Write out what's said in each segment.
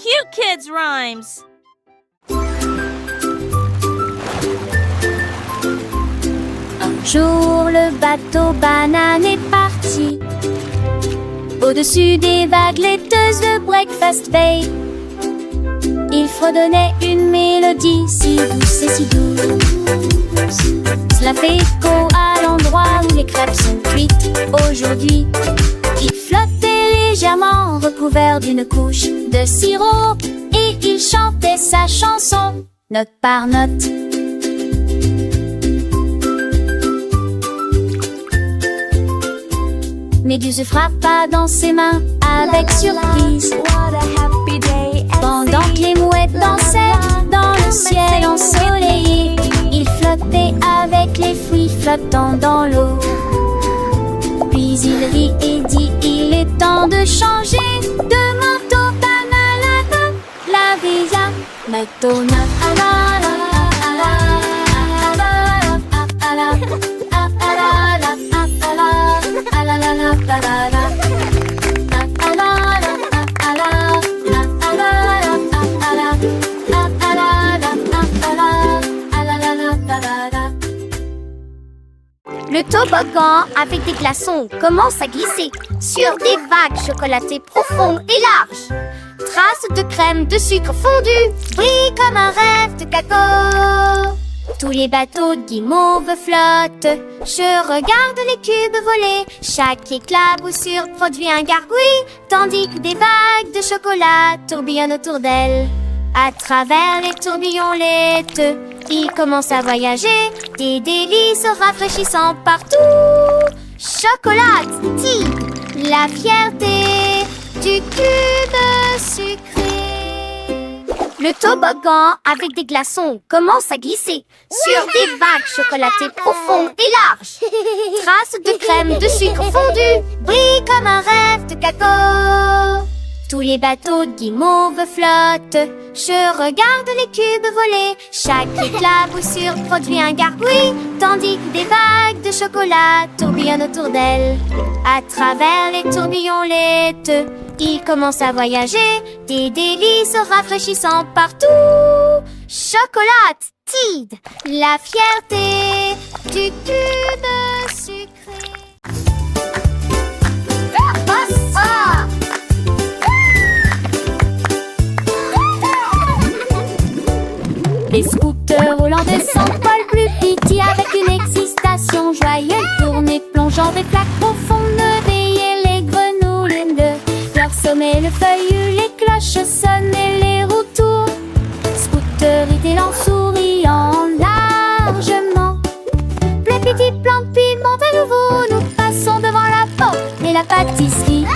cute kids' rhymes. Un jour, le bateau banane est parti. Au-dessus des vagues laiteuses de Breakfast Bay, il fredonnait une mélodie si douce et si douce. Cela fait écho à l'endroit où les crêpes sont cuites aujourd'hui. Il flottait légèrement recouvert d'une couche de sirop et il chantait sa chanson note par note. Méduse frappa dans ses mains avec surprise pendant que les mouettes dansaient dans le ciel ensoleillé. Il flottait avec les fruits flottant dans l'eau. Puis il rit et dit il est temps de changer de manteau. Banana, la via, matona, Le toboggan avec des glaçons commence à glisser sur des vagues chocolatées profondes et larges. Traces de crème de sucre fondu brillent comme un rêve de cacao. Tous les bateaux de guimauve flottent. Je regarde les cubes voler. Chaque éclaboussure produit un gargouille, tandis que des vagues de chocolat tourbillonnent autour d'elle. À travers les tourbillons laiteux, il commence à voyager, des délices rafraîchissants partout. Chocolat, tea, la fierté du cube sucré. Le toboggan avec des glaçons commence à glisser sur des vagues chocolatées profondes et larges. Traces de crème de sucre fondu brillent comme un rêve de cacao. Tous les bateaux de guimauve flottent. Je regarde les cubes voler. Chaque éclaboussure produit un gargouille, tandis que des vagues de chocolat tourbillonnent autour d'elle. À travers les tourbillons laiteux, il commence à voyager, des délices rafraîchissants partout. Chocolat, Tide, la fierté du cube sucré. Les scooters roulants descendent Paul plus petit avec une excitation joyeuse. Tournée plongeant des flaques profondes, veiller les grenouilles de leur sommet. Le feuillu, les cloches sonnent et les roues tournent. Scooter étalant souriant largement. Les petits plants de piment à nouveau, nous passons devant la porte et la pâtisserie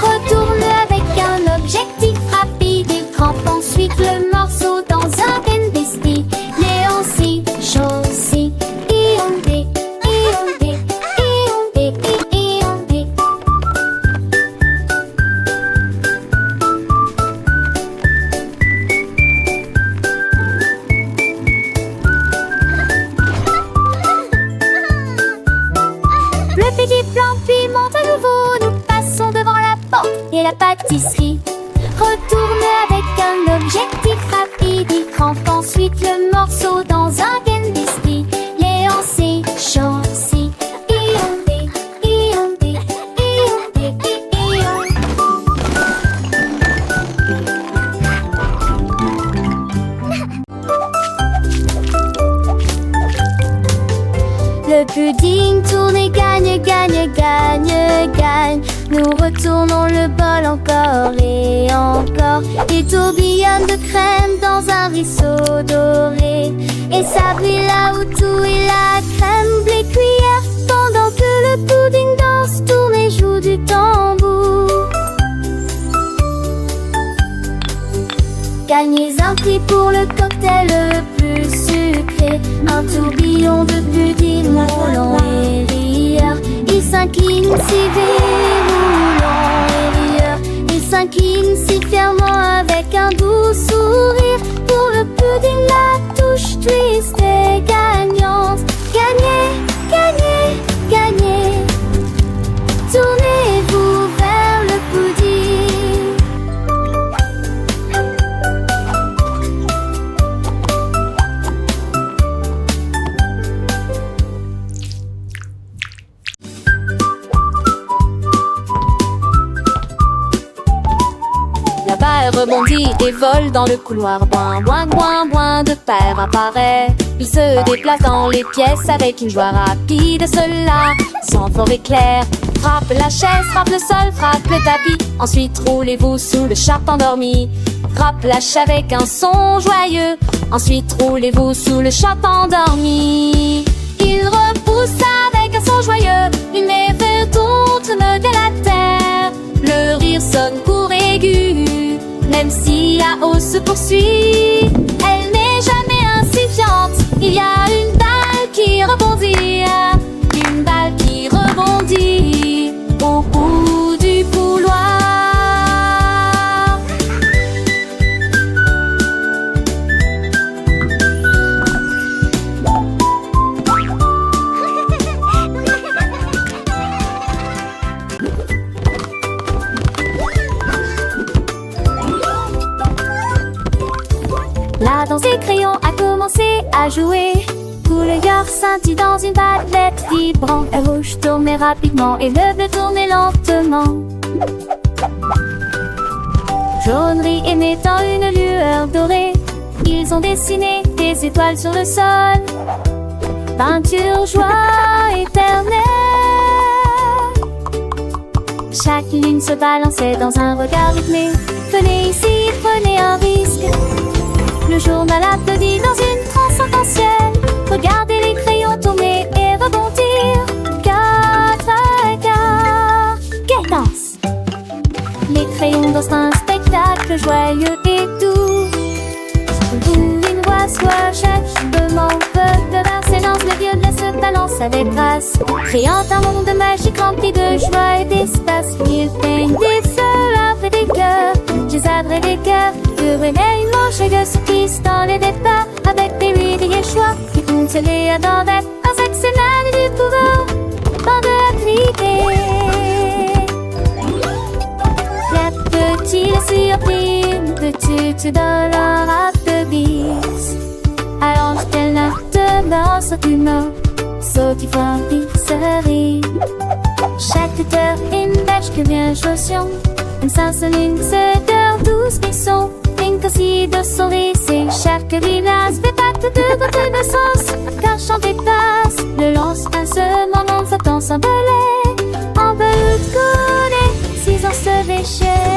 retourne avec un objectif rapide et crampe ensuite le morceau dans un pen d'esprit. Léon si, Josie, Iondé, Iondé, Iondé, Iondé. Le petit plan puis monte à nouveau, nous passons devant la porte et la pâtisserie retourne avec un objectif rapide. Il crampe ensuite le morceau dans un gain d'esprit. Léon c'est Josie, Iondé, Iondé, Iondé, Iondé. Le pudding tourne et gagne, gagne, gagne, gagne. Nous retournons le bol encore et encore. Il tourbillonne de crème dans un ruisseau doré. Et ça brille là où tout est la crème, les cuillères. Pendant que le pudding danse, tourne et joue du tambour. Gagnez un prix pour le cocktail le plus sucré. Un tourbillon de pudding roulant et rieur. Il s'incline si verroulant et rieur. Il s'incline si fièrement avec un doux sourire. Pour le pudding la touche twist est gagnante. Gagnez, gagnez, gagnez. Tournez-vous vers le pudding. Elle rebondit et vole dans le couloir. Boing, boing, boing, boing, de père apparaît. Il se déplace dans les pièces avec une joie rapide. Cela sans fort éclair. Frappe la chaise, frappe le sol, frappe le tapis. Ensuite roulez-vous sous le chat endormi. Frappe la chaise avec un son joyeux. Ensuite roulez-vous sous le chat endormi. Il repousse avec un son joyeux une merveille tourne de la terre. Le rire sonne court aigu, même si la hausse se poursuit. Elle n'est jamais insouciante. Il y a une balle qui rebondit, une balle qui rebondit au bout du couloir. La danse des crayons a commencé à jouer. Couleur scintille dans une palette vibrante. Elle rouge tournait rapidement et le bleu tournait lentement. Jaunerie émettant une lueur dorée. Ils ont dessiné des étoiles sur le sol. Peinture, joie éternelle. Chaque lune se balançait dans un regard rythmé. Venez ici, prenez un risque. Le journal applaudit dans une transe arc-en-ciel. Regardez les crayons tourner et rebondir. Quatre à quart. Quelle danse! Les crayons dansent un spectacle joyeux et doux. Où une voix soit chaque veut de verser lance. Le vieux se balance avec grâce, créant un monde magique rempli de joie et d'espace. Il peigne des feux avec des cœurs, gisardent des cœurs. Heureux mais une manche de surprise dans les départs. Avec des rues et choix qui comptent les adorent avec ses mains du pouvoir dans de l'activité. La petite surprise de tu dans leur rap de bis. Alors qu'elle ne demeure sur une sautiflantisserie. Chaque terre une bêche que bien chaussons. Une sainte-lune se dort douce frissons. Think aussi de son lycée. Chaque village fait pas de côté de sens. Car chanter passe, le lance un seul moment. S'attend s'envoler. En veut connaît, 6 ans se déchire.